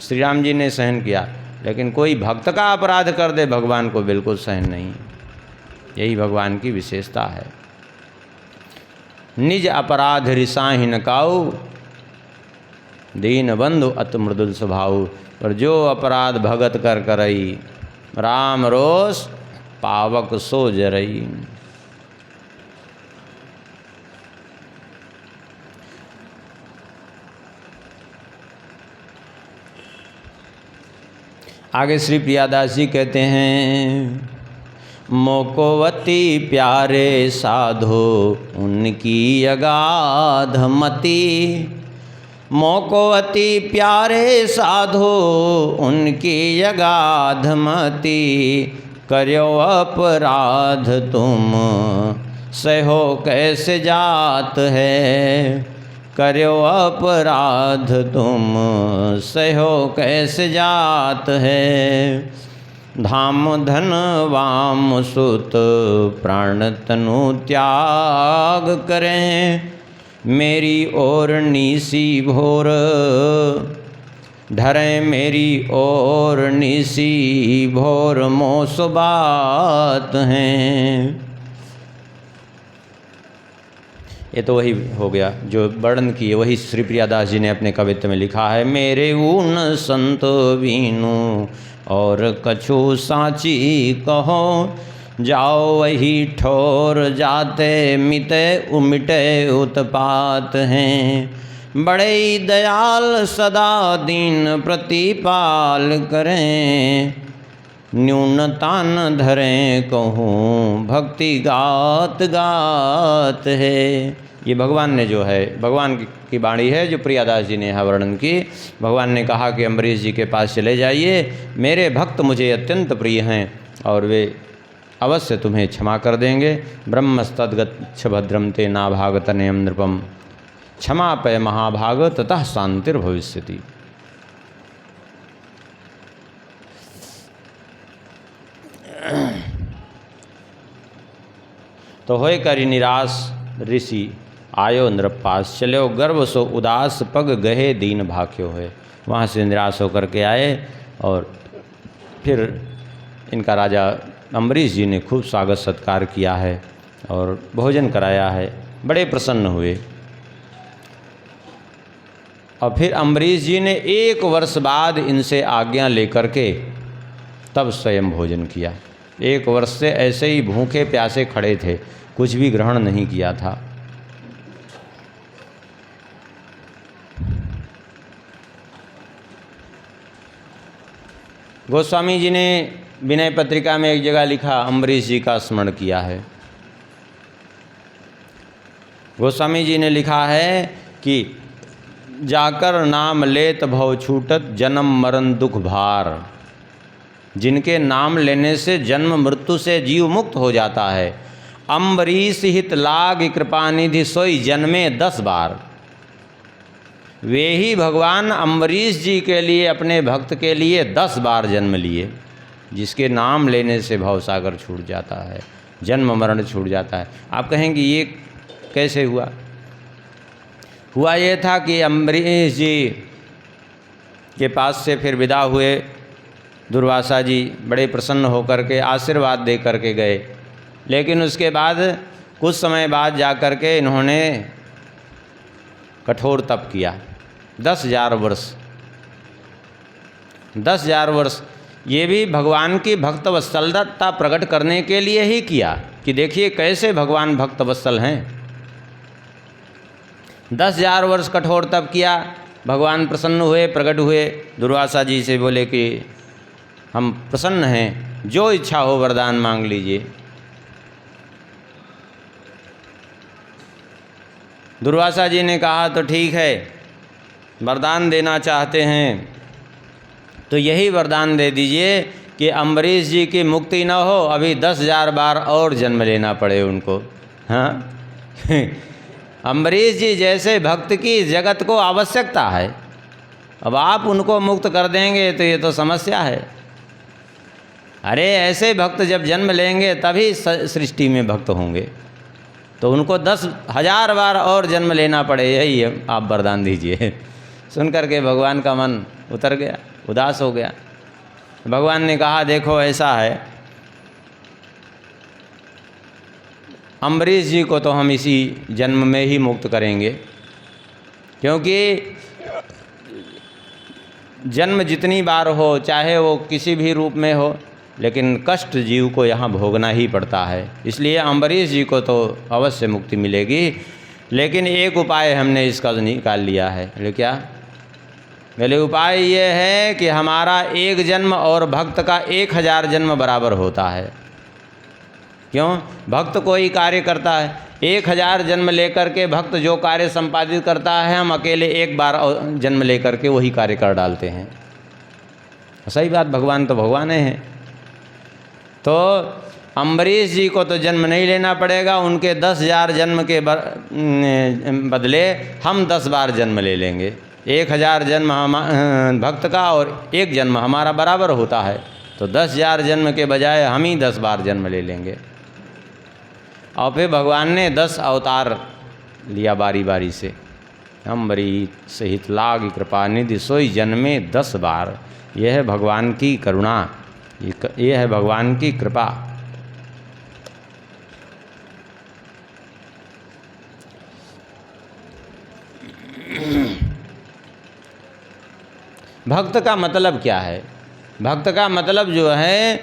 श्री राम जी ने सहन किया। लेकिन कोई भक्त का अपराध कर दे भगवान को बिल्कुल सहन नहीं। यही भगवान की विशेषता है। निज अपराध रिसाहिन काऊ, दीन बंधु अति मृदुल स्वभाव। पर जो अपराध भगत कर करई, राम रोष पावक सो जरई। आगे श्री प्रियादास जी कहते हैं, मोकोवती प्यारे साधो उनकी अगाध मति। मोकोवती प्यारे साधो उनकी अगाध मति। कर्यो अपराध तुम सहो कैसे जात है। कर्यो अपराध तुम सहो कैसे जात है। धाम धन वाम सुत प्राण तनु त्याग करें। मेरी ओर निसी भोर ढरे, मेरी ओर निसी भोर मोस बात हैं। ये तो वही हो गया जो वर्णन किए, वही श्री प्रियादास जी ने अपने कवित्व में लिखा है। मेरे ऊन संत बीनू और कछु साची कहो। जाओ वही ठोर जाते मिटे उमिटे उत्पात हैं। बड़े दयाल सदा दीन प्रतिपाल करें। न्यूनता न धरें कहूँ भक्ति गात गात है। ये भगवान ने जो है, भगवान की वाणी है जो प्रियादास जी ने यहाँ वर्णन की। भगवान ने कहा कि अम्बरीश जी के पास चले जाइए, मेरे भक्त मुझे अत्यंत प्रिय हैं और वे अवश्य तुम्हें क्षमा कर देंगे। ब्रह्मस्तद्गच्छ भद्रम ते नाभागतनयम नृपम, क्षमा पय महाभाग ततः शांतिर्भविष्यति। तो होय करी निराश ऋषि आयो नृप पास। चलो गर्व सो उदास पग गहे दीन भाख्यो है। वहाँ से निराश होकर के आए और फिर इनका राजा अम्बरीश जी ने खूब स्वागत सत्कार किया है और भोजन कराया है। बड़े प्रसन्न हुए। और फिर अम्बरीश जी ने 1 वर्ष बाद इनसे आज्ञा लेकर के तब स्वयं भोजन किया। 1 वर्ष से ऐसे ही भूखे प्यासे खड़े थे, कुछ भी ग्रहण नहीं किया था। गोस्वामी जी ने विनय पत्रिका में एक जगह लिखा, अम्बरीश जी का स्मरण किया है। गोस्वामी जी ने लिखा है कि जाकर नाम लेत भव छूटत जन्म मरण दुख भार। जिनके नाम लेने से जन्म मृत्यु से जीव मुक्त हो जाता है। अम्बरीश हित लाग कृपानिधि सोई जन्मे 10 बार। वे ही भगवान अम्बरीश जी के लिए, अपने भक्त के लिए 10 बार जन्म लिए। जिसके नाम लेने से भवसागर छूट जाता है, जन्म मरण छूट जाता है। आप कहेंगे ये कैसे हुआ? हुआ ये था कि अम्बरीश जी के पास से फिर विदा हुए दुर्वासा जी, बड़े प्रसन्न होकर के आशीर्वाद दे करके गए। लेकिन उसके बाद कुछ समय बाद जा कर के इन्होंने कठोर तप किया। 10,000 वर्ष 10,000 वर्ष ये भी भगवान की भक्तवत्सलता प्रकट करने के लिए ही किया कि देखिए कैसे भगवान भक्तवत्सल हैं। 10,000 वर्ष कठोर तप किया। भगवान प्रसन्न हुए, प्रकट हुए। दुर्वासा जी से बोले कि हम प्रसन्न हैं, जो इच्छा हो वरदान मांग लीजिए। दुर्वासा जी ने कहा तो ठीक है, वरदान देना चाहते हैं तो यही वरदान दे दीजिए कि अम्बरीश जी की मुक्ति न हो, अभी 10,000 बार और जन्म लेना पड़े उनको। हाँ अम्बरीश जी जैसे भक्त की जगत को आवश्यकता है, अब आप उनको मुक्त कर देंगे तो ये तो समस्या है। अरे ऐसे भक्त जब जन्म लेंगे तभी सृष्टि में भक्त होंगे, तो उनको 10,000 बार और जन्म लेना पड़े, यही आप वरदान दीजिए। सुन करके भगवान का मन उतर गया, उदास हो गया। भगवान ने कहा देखो ऐसा है, अम्बरीश जी को तो हम इसी जन्म में ही मुक्त करेंगे, क्योंकि जन्म जितनी बार हो, चाहे वो किसी भी रूप में हो, लेकिन कष्ट जीव को यहाँ भोगना ही पड़ता है। इसलिए अम्बरीश जी को तो अवश्य मुक्ति मिलेगी, लेकिन एक उपाय हमने इसका निकाल लिया है। बोले क्या? बोले उपाय ये है कि हमारा एक जन्म और भक्त का 1000 जन्म बराबर होता है। क्यों? भक्त कोई कार्य करता है, 1000 जन्म लेकर के भक्त जो कार्य संपादित करता है, हम अकेले एक बार जन्म लेकर के वही कार्य कर डालते हैं। सही बात, भगवान तो भगवान हैं। तो अम्बरीश जी को तो जन्म नहीं लेना पड़ेगा, उनके 10,000 जन्म के बदले हम 10 बार जन्म ले लेंगे। 1000 जन्म हम भक्त का और एक जन्म हमारा बराबर होता है, तो 10,000 जन्म के बजाय हम ही 10 बार जन्म ले लेंगे। और फिर भगवान ने 10 अवतार लिया बारी बारी से। अम्बरीश सहित लाग कृपा निधि सोई जन्मे 10 बार। यह है भगवान की करुणा, ये है भगवान की कृपा। भक्त का मतलब क्या है? भक्त का मतलब जो है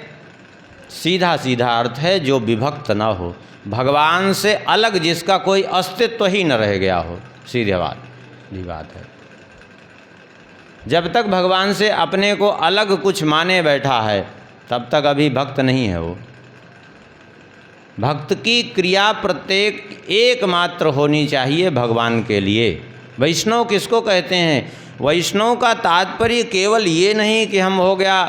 सीधा सीधा अर्थ है जो विभक्त ना हो, भगवान से अलग जिसका कोई अस्तित्व ही न रह गया हो। सीधी बात है। जब तक भगवान से अपने को अलग कुछ माने बैठा है, तब तक अभी भक्त नहीं है वो। भक्त की क्रिया प्रत्येक एकमात्र होनी चाहिए भगवान के लिए। वैष्णव किसको कहते हैं? वैष्णव का तात्पर्य केवल ये नहीं कि हम हो गया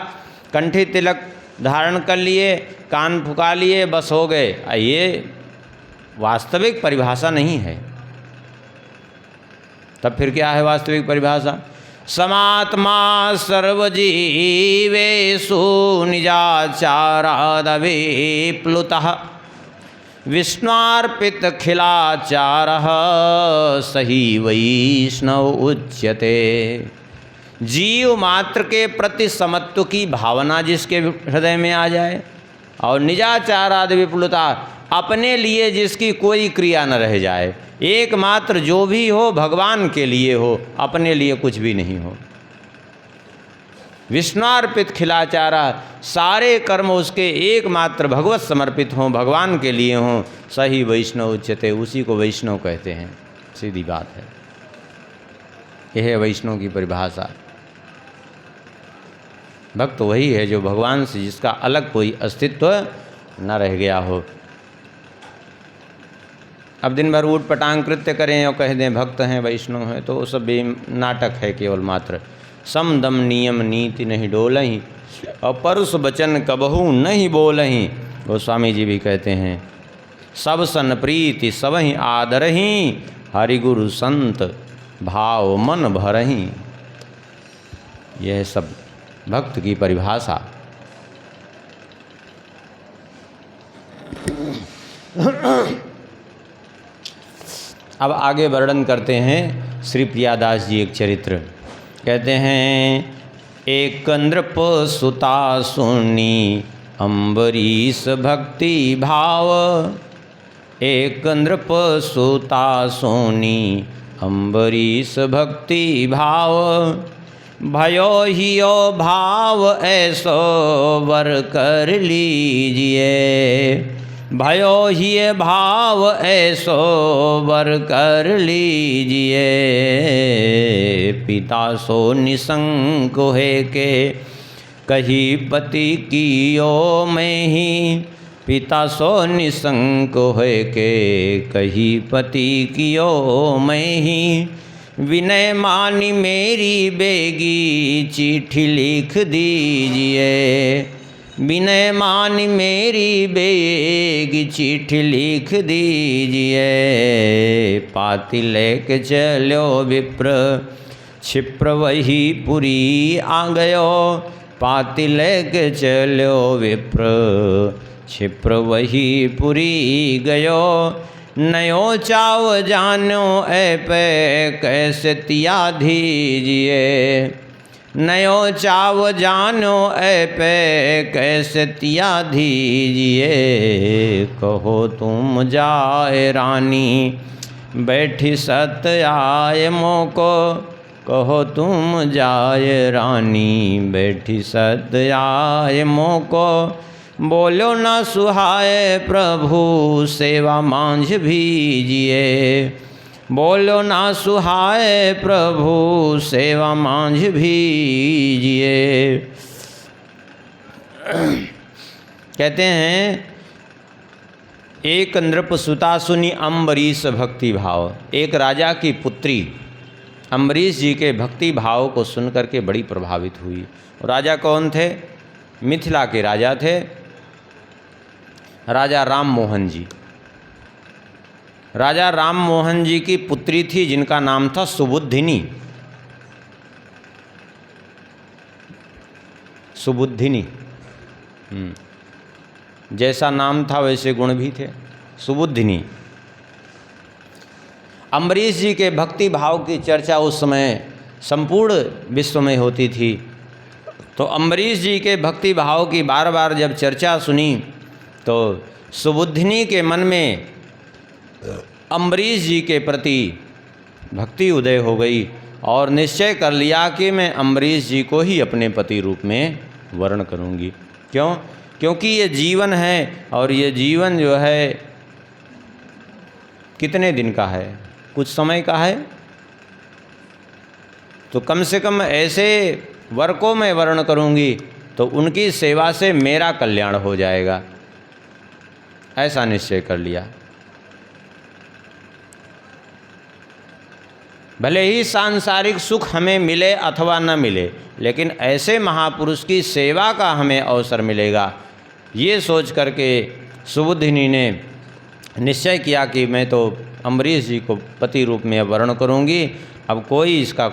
कंठी तिलक धारण कर लिए, कान फुका लिए, बस हो गए। ये वास्तविक परिभाषा नहीं है। तब फिर क्या है वास्तविक परिभाषा? समात्मा सर्वजीवेषु निजाचारादविप्लुतः विष्णुर्पितखिलाचारः सही वैष्णव उच्यते। जीव मात्र के प्रति समत्व की भावना जिसके हृदय में आ जाए और निजाचारादि विपुलता, अपने लिए जिसकी कोई क्रिया न रह जाए, एकमात्र जो भी हो भगवान के लिए हो, अपने लिए कुछ भी नहीं हो। विष्णुर्पित खिलाचारा, सारे कर्म उसके एकमात्र भगवत समर्पित हों, भगवान के लिए हों, सही वैष्णव उच्यते, उसी को वैष्णव कहते हैं। सीधी बात है, यह है वैष्णव की परिभाषा। भक्त वही है जो भगवान से जिसका अलग कोई अस्तित्व न रह गया हो। अब दिन भर ऊट पटांग कृत्य करें और कह दें भक्त हैं, वैष्णव हैं, तो वो सब नाटक है केवल मात्र। सम दम नियम नीति नहीं डोलहीं, और परुष वचन कबहू नहीं बोलहीं। गोस्वामी जी भी कहते हैं सब सन प्रीति सबहि आदरहीं, हरि गुरु संत भाव मन भरहीं। यह सब भक्त की परिभाषा। अब आगे वर्णन करते हैं श्री प्रियादास जी एक चरित्र। कहते हैं एक नृप सुता सुनी अम्बरीश भक्ति भाव, एक नृप सुता सुनी अम्बरीश भक्ति भाव, भयो हियो भाव ऐसो वर कर लीजिए, भयो हिय भाव ऐसो वर कर लीजिए, पिता सो निसंक है के कही पति कियो मैं ही, पिता सो निसंक है के कही पति कियो मैं ही, विनय मानी मेरी बेगी चिट्ठी लिख दीजिए, विनय मानी मेरी बेगी चिट्ठी लिख दीजिए, पाती लेके चलो विप्र क्षिप्र वही पुरी आ गयो, पाती लेके चलो विप्र क्षिप्र वही पुरी गयो, नयो चाव जानो ऐ पे कैसे तिया दीजिए, नयो चाव जानो ऐ पे कैसे तिया दीजिए, कहो तुम जाए रानी बैठी सत आए मोको, कहो तुम जाए रानी बैठी सत आए मोको। बोलो ना सुहाए प्रभु सेवा मांझ भीजिए, बोलो ना सुहाए प्रभु सेवा मांझ भीजिए। कहते हैं एक नृपसुता सुनी अम्बरीश भक्ति भाव। एक राजा की पुत्री अम्बरीश जी के भक्ति भाव को सुनकर के बड़ी प्रभावित हुई। राजा कौन थे? मिथिला के राजा थे, राजा राम मोहन जी। राजा राम मोहन जी की पुत्री थी जिनका नाम था सुबुद्धिनी। सुबुद्धिनी, जैसा नाम था वैसे गुण भी थे, सुबुद्धिनी। अम्बरीश जी के भक्ति भाव की चर्चा उस समय संपूर्ण विश्व में होती थी। तो अम्बरीश जी के भक्ति भाव की बार बार जब चर्चा सुनी तो सुबुद्धिनी के मन में अम्बरीश जी के प्रति भक्ति उदय हो गई और निश्चय कर लिया कि मैं अम्बरीश जी को ही अपने पति रूप में वर्ण करूंगी। क्यों? क्योंकि ये जीवन है और ये जीवन जो है कितने दिन का है? कुछ समय का है। तो कम से कम ऐसे वर को मैं वर्ण करूंगी तो उनकी सेवा से मेरा कल्याण हो जाएगा, ऐसा निश्चय कर लिया। भले ही सांसारिक सुख हमें मिले अथवा न मिले, लेकिन ऐसे महापुरुष की सेवा का हमें अवसर मिलेगा, ये सोच करके सुबुद्धिनी ने निश्चय किया कि मैं तो अम्बरीश जी को पति रूप में वर्ण करूंगी। अब कोई इसका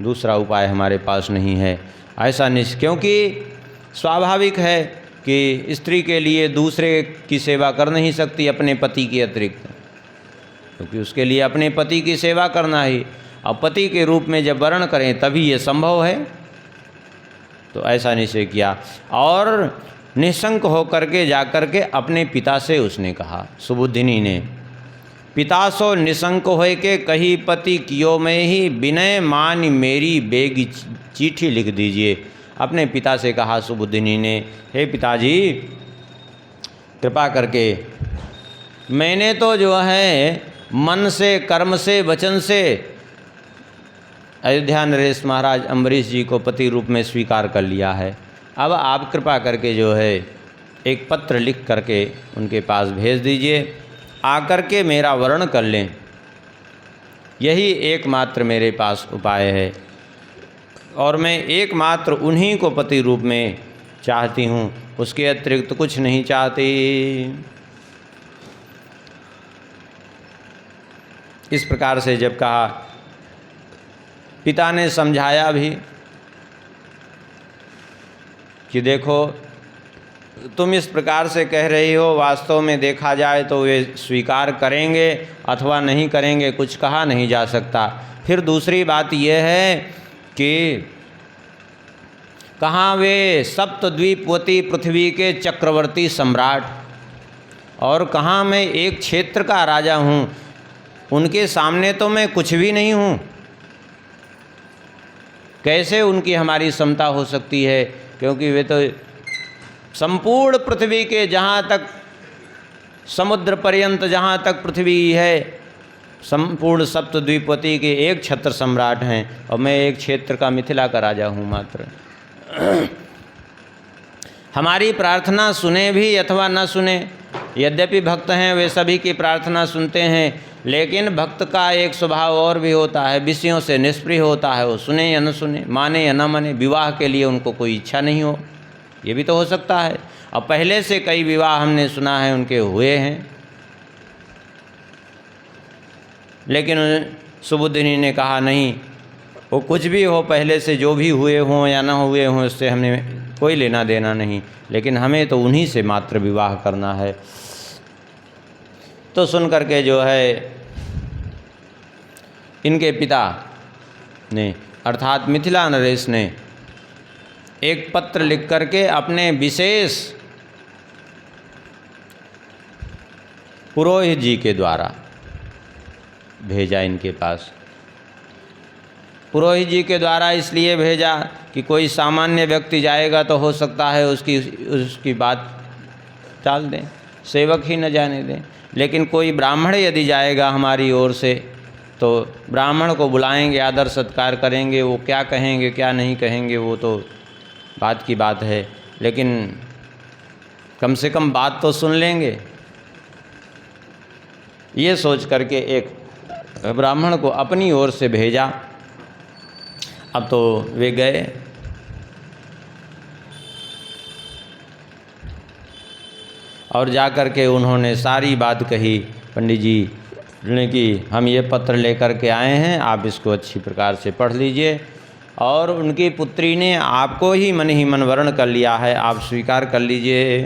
दूसरा उपाय हमारे पास नहीं है, ऐसा निश्चय। क्योंकि स्वाभाविक है कि स्त्री के लिए दूसरे की सेवा कर नहीं सकती अपने पति के अतिरिक्त, क्योंकि उसके लिए अपने पति की सेवा करना ही। अब पति के रूप में जब वर्ण करें तभी ये संभव है। तो ऐसा निश्चय किया और निशंक होकर के जाकर के अपने पिता से उसने कहा, सुबुद्धिनी ने, पिता सो निशंक होय के कही पति कियो में ही विनय मान मेरी बेगी चिट्ठी लिख दीजिए। अपने पिता से कहा सुबुद्धिनी ने, हे पिताजी कृपा करके मैंने तो जो है मन से, कर्म से, वचन से अयोध्या नरेश महाराज अम्बरीश जी को पति रूप में स्वीकार कर लिया है। अब आप कृपा करके जो है एक पत्र लिख करके उनके पास भेज दीजिए, आकर के मेरा वर्ण कर लें। यही एकमात्र मेरे पास उपाय है और मैं एकमात्र उन्हीं को पति रूप में चाहती हूँ, उसके अतिरिक्त कुछ नहीं चाहती। इस प्रकार से जब कहा, पिता ने समझाया भी कि देखो तुम इस प्रकार से कह रही हो, वास्तव में देखा जाए तो वे स्वीकार करेंगे अथवा नहीं करेंगे कुछ कहा नहीं जा सकता। फिर दूसरी बात यह है कि कहाँ वे सप्तद्वीपवती पृथ्वी के चक्रवर्ती सम्राट और कहाँ मैं एक क्षेत्र का राजा हूँ, उनके सामने तो मैं कुछ भी नहीं हूँ। कैसे उनकी हमारी समता हो सकती है? क्योंकि वे तो संपूर्ण पृथ्वी के जहाँ तक समुद्र पर्यंत जहाँ तक पृथ्वी है, संपूर्ण सप्तद्वीपवती के एक छत्र सम्राट हैं और मैं एक क्षेत्र का मिथिला का राजा हूँ मात्र। हमारी प्रार्थना सुने भी अथवा न सुने, यद्यपि भक्त हैं वे सभी की प्रार्थना सुनते हैं, लेकिन भक्त का एक स्वभाव और भी होता है, विषयों से निष्प्रिय होता है। वो सुने या न सुने, माने या न माने, विवाह के लिए उनको कोई इच्छा नहीं हो, ये भी तो हो सकता है। अब पहले से कई विवाह हमने सुना है उनके हुए हैं, लेकिन सुबुद्धिनी ने कहा नहीं, वो कुछ भी हो, पहले से जो भी हुए हों या ना हुए हों, उससे हमने कोई लेना देना नहीं, लेकिन हमें तो उन्हीं से मात्र विवाह करना है। तो सुन करके जो है इनके पिता ने अर्थात मिथिला नरेश ने एक पत्र लिख करके अपने विशेष पुरोहित जी के द्वारा भेजा इनके पास। पुरोहित जी के द्वारा इसलिए भेजा कि कोई सामान्य व्यक्ति जाएगा तो हो सकता है उसकी बात टाल दें, सेवक ही न जाने दें, लेकिन कोई ब्राह्मण यदि जाएगा हमारी ओर से तो ब्राह्मण को बुलाएंगे, आदर सत्कार करेंगे, वो क्या कहेंगे क्या नहीं कहेंगे वो तो बात की बात है, लेकिन कम से कम बात तो सुन लेंगे। ये सोच करके एक ब्राह्मण को अपनी ओर से भेजा। अब तो वे गए। और जा कर के उन्होंने सारी बात कही पंडित जी ने कि हम ये पत्र लेकर के आए हैं, आप इसको अच्छी प्रकार से पढ़ लीजिए। और उनकी पुत्री ने आपको ही मन वर्ण कर लिया है, आप स्वीकार कर लीजिए।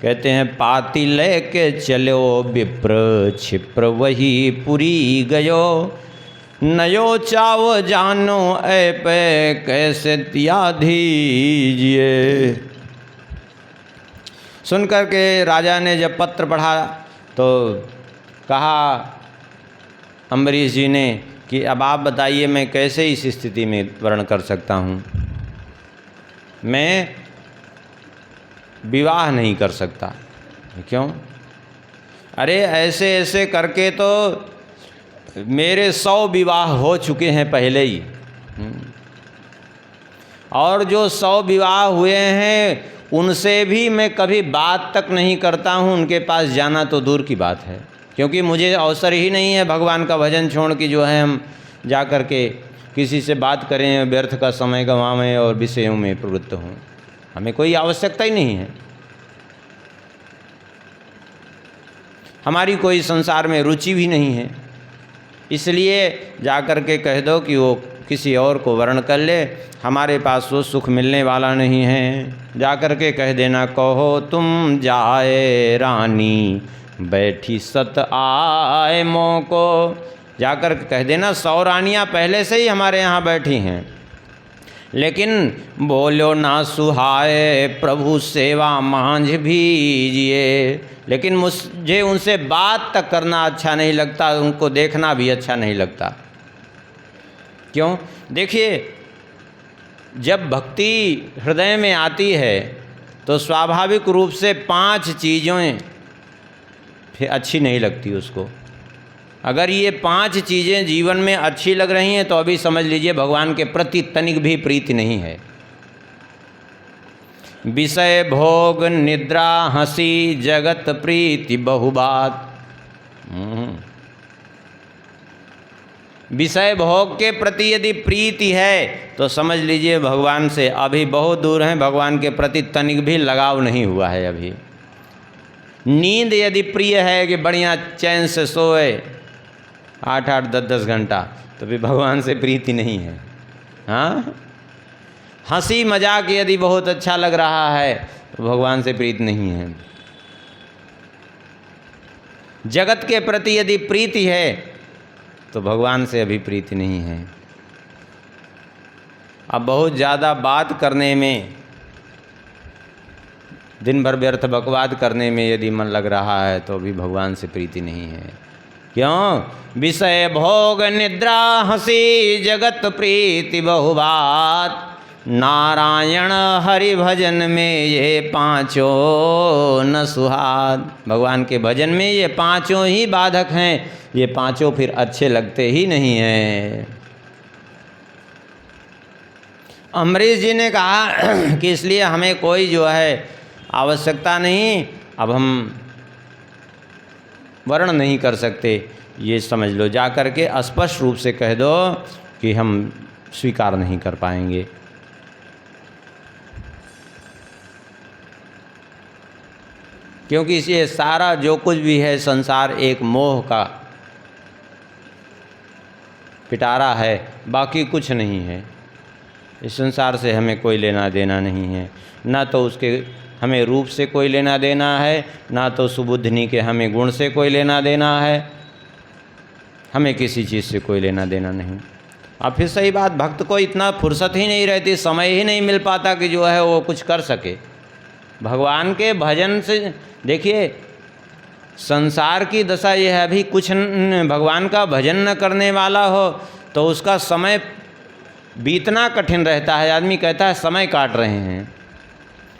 कहते हैं पाती लेके चलो विप्र क्षिप्र वही पुरी गयो, नयो चाव जानो ऐ पे कैसे तिया दीजिए। सुनकर के राजा ने जब पत्र पढ़ा तो कहा अम्बरीश जी ने कि अब आप बताइए मैं कैसे इस स्थिति में वर्ण कर सकता हूँ, मैं विवाह नहीं कर सकता। क्यों? अरे ऐसे ऐसे करके तो मेरे 100 विवाह हो चुके हैं पहले ही, और जो 100 विवाह हुए हैं उनसे भी मैं कभी बात तक नहीं करता हूँ, उनके पास जाना तो दूर की बात है, क्योंकि मुझे अवसर ही नहीं है भगवान का भजन छोड़ के जो है हम जा कर के किसी से बात करें, व्यर्थ का समय गंवावें और विषयों में प्रवृत्त हों, हमें कोई आवश्यकता ही नहीं है। हमारी कोई संसार में रुचि भी नहीं है, इसलिए जा कर के कह दो कि वो किसी और को वर्ण कर ले, हमारे पास वो सुख मिलने वाला नहीं है। जा कर के कह देना कहो तुम जाए रानी बैठी सत आए मों को, जाकर कह देना 100 रानियाँ पहले से ही हमारे यहाँ बैठी हैं, लेकिन बोलो ना सुहाए प्रभु सेवा मांझ भीजिए। लेकिन मुझे उनसे बात तक करना अच्छा नहीं लगता, उनको देखना भी अच्छा नहीं लगता। क्यों? देखिए, जब भक्ति हृदय में आती है तो स्वाभाविक रूप से 5 चीज़ें फिर अच्छी नहीं लगती उसको। अगर ये 5 चीज़ें जीवन में अच्छी लग रही हैं तो अभी समझ लीजिए भगवान के प्रति तनिक भी प्रीति नहीं है। विषय भोग निद्रा हंसी जगत प्रीति बहुबात। विषय भोग के प्रति यदि प्रीति है तो समझ लीजिए भगवान से अभी बहुत दूर हैं, भगवान के प्रति तनिक भी लगाव नहीं हुआ है अभी। नींद यदि प्रिय है कि बढ़िया चैन से सोए 8-8 10-10 घंटा, तो भी भगवान से प्रीति नहीं है। हाँ, हंसी मजाक यदि बहुत अच्छा लग रहा है तो भगवान से प्रीति नहीं है। जगत के प्रति यदि प्रीति है तो भगवान से अभी प्रीति नहीं है। अब बहुत ज़्यादा बात करने में, दिन भर व्यर्थ बकवाद करने में यदि मन लग रहा है तो अभी भगवान से प्रीति नहीं है। क्यों? विषय भोग निद्रा हंसी जगत प्रीति बहुबात, नारायण हरि भजन में ये 5 न सुहाद। भगवान के भजन में ये 5 ही बाधक हैं, ये 5 फिर अच्छे लगते ही नहीं हैं। अम्बरीश जी ने कहा कि इसलिए हमें कोई जो है आवश्यकता नहीं, अब हम वर्ण नहीं कर सकते, ये समझ लो। जा कर के स्पष्ट रूप से कह दो कि हम स्वीकार नहीं कर पाएंगे। क्योंकि ये सारा जो कुछ भी है संसार एक मोह का पिटारा है, बाकी कुछ नहीं है। इस संसार से हमें कोई लेना देना नहीं है, ना तो उसके हमें रूप से कोई लेना देना है, ना तो सुबुद्धि के हमें गुण से कोई लेना देना है, हमें किसी चीज़ से कोई लेना देना नहीं। और फिर सही बात, भक्त को इतना फुर्सत ही नहीं रहती, समय ही नहीं मिल पाता कि जो है वो कुछ कर सके भगवान के भजन से। देखिए संसार की दशा यह है, अभी कुछ भगवान का भजन न करने वाला हो तो उसका समय बीतना कठिन रहता है। आदमी कहता है समय काट रहे हैं,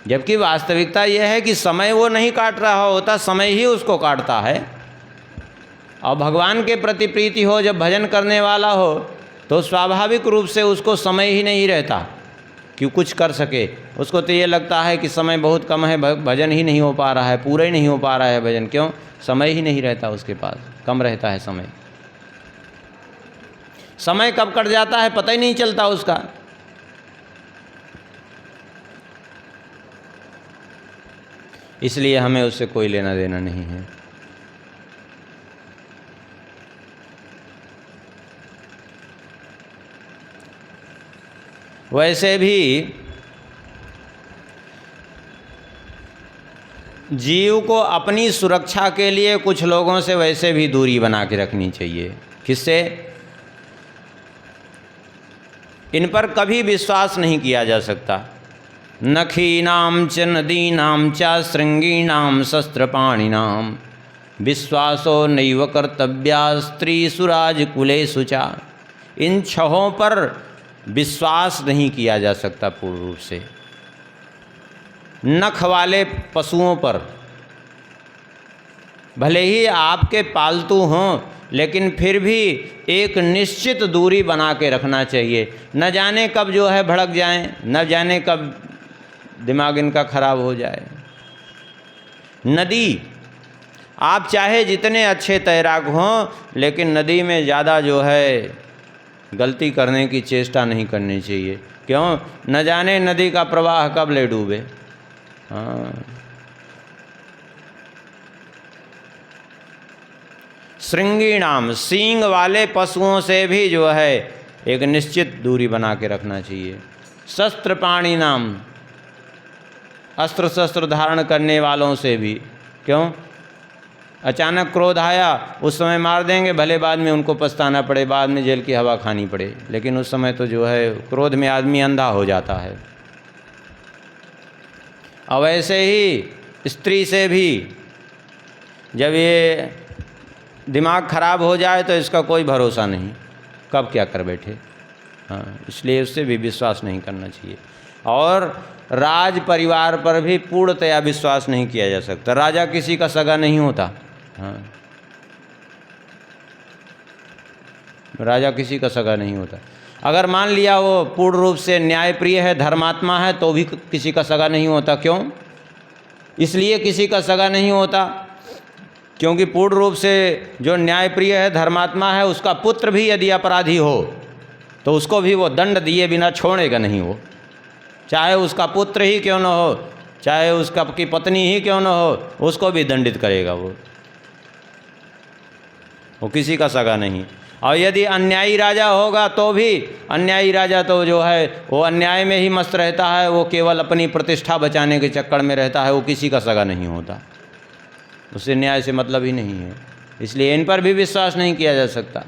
जबकि वास्तविकता यह है कि समय वो नहीं काट रहा होता, समय ही उसको काटता है। और भगवान के प्रति प्रीति हो, जब भजन करने वाला हो तो स्वाभाविक रूप से उसको समय ही नहीं रहता कि कुछ कर सके। उसको तो ये लगता है कि समय बहुत कम है, भजन ही नहीं हो पा रहा है, पूरा ही नहीं हो पा रहा है भजन। क्यों? समय ही नहीं रहता उसके पास, कम रहता है समय। समय कब कट जाता है पता ही नहीं चलता उसका। इसलिए हमें उससे कोई लेना देना नहीं है। वैसे भी जीव को अपनी सुरक्षा के लिए कुछ लोगों से वैसे भी दूरी बना के रखनी चाहिए। किससे? इन पर कभी विश्वास नहीं किया जा सकता। नखीनाम च नदीनाम च श्रृंगीणाम शस्त्रपाणिनाम विश्वासो नैव कर्तव्या स्त्रीसुराज कुलेषु च। इन छहों पर विश्वास नहीं किया जा सकता पूर्ण रूप से। नख वाले पशुओं पर भले ही आपके पालतू हों, लेकिन फिर भी एक निश्चित दूरी बना के रखना चाहिए। न जाने कब जो है भड़क जाएं, न जाने कब दिमाग इनका खराब हो जाए। नदी, आप चाहे जितने अच्छे तैराक हों, लेकिन नदी में ज़्यादा जो है गलती करने की चेष्टा नहीं करनी चाहिए। क्यों? न जाने नदी का प्रवाह कब ले डूबे। हाँ, श्रृंगीणाम, सींग वाले पशुओं से भी जो है एक निश्चित दूरी बना के रखना चाहिए। शस्त्रपाणी नाम, अस्त्र शस्त्र धारण करने वालों से भी। क्यों? अचानक क्रोध आया, उस समय मार देंगे, भले बाद में उनको पछताना पड़े, बाद में जेल की हवा खानी पड़े, लेकिन उस समय तो जो है क्रोध में आदमी अंधा हो जाता है। और वैसे ही स्त्री से भी जब ये दिमाग खराब हो जाए तो इसका कोई भरोसा नहीं, कब क्या कर बैठे। हाँ, इसलिए उससे भी विश्वास नहीं करना चाहिए। और राज परिवार पर भी पूर्णतया विश्वास नहीं किया जा सकता। राजा किसी का सगा नहीं होता। हाँ, राजा किसी का सगा नहीं होता। अगर मान लिया वो पूर्ण रूप से न्यायप्रिय है, धर्मात्मा है, तो भी किसी का सगा नहीं होता। क्यों? इसलिए किसी का सगा नहीं होता क्योंकि पूर्ण रूप से जो न्यायप्रिय है, धर्मात्मा है, उसका पुत्र भी यदि अपराधी हो तो उसको भी वो दंड दिए बिना छोड़ेगा नहीं। वो चाहे उसका पुत्र ही क्यों न हो, चाहे उसका की पत्नी ही क्यों न हो, उसको भी दंडित करेगा। वो किसी का सगा नहीं। और यदि अन्यायी राजा होगा तो भी, अन्यायी राजा तो जो है वो अन्याय में ही मस्त रहता है, वो केवल अपनी प्रतिष्ठा बचाने के चक्कर में रहता है, वो किसी का सगा नहीं होता, उससे न्याय से मतलब ही नहीं है। इसलिए इन पर भी विश्वास नहीं किया जा सकता।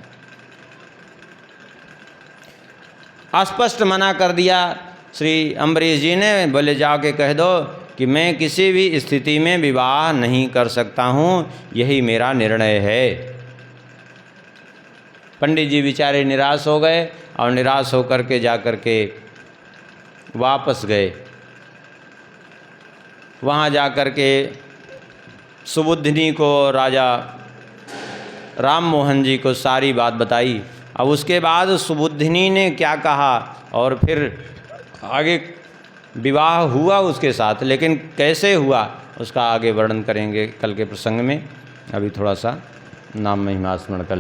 स्पष्ट मना कर दिया श्री अम्बरीश जी ने, बोले जाके कह दो कि मैं किसी भी स्थिति में विवाह नहीं कर सकता हूँ, यही मेरा निर्णय है। पंडित जी बेचारे निराश हो गए और निराश होकर के जा कर के वापस गए। वहाँ जा कर के सुबुद्धिनी को राजा राम मोहन जी को सारी बात बताई। अब उसके बाद सुबुद्धिनी ने क्या कहा और फिर आगे विवाह हुआ उसके साथ, लेकिन कैसे हुआ उसका आगे वर्णन करेंगे कल के प्रसंग में। अभी थोड़ा सा नाम महिमा स्मरण कर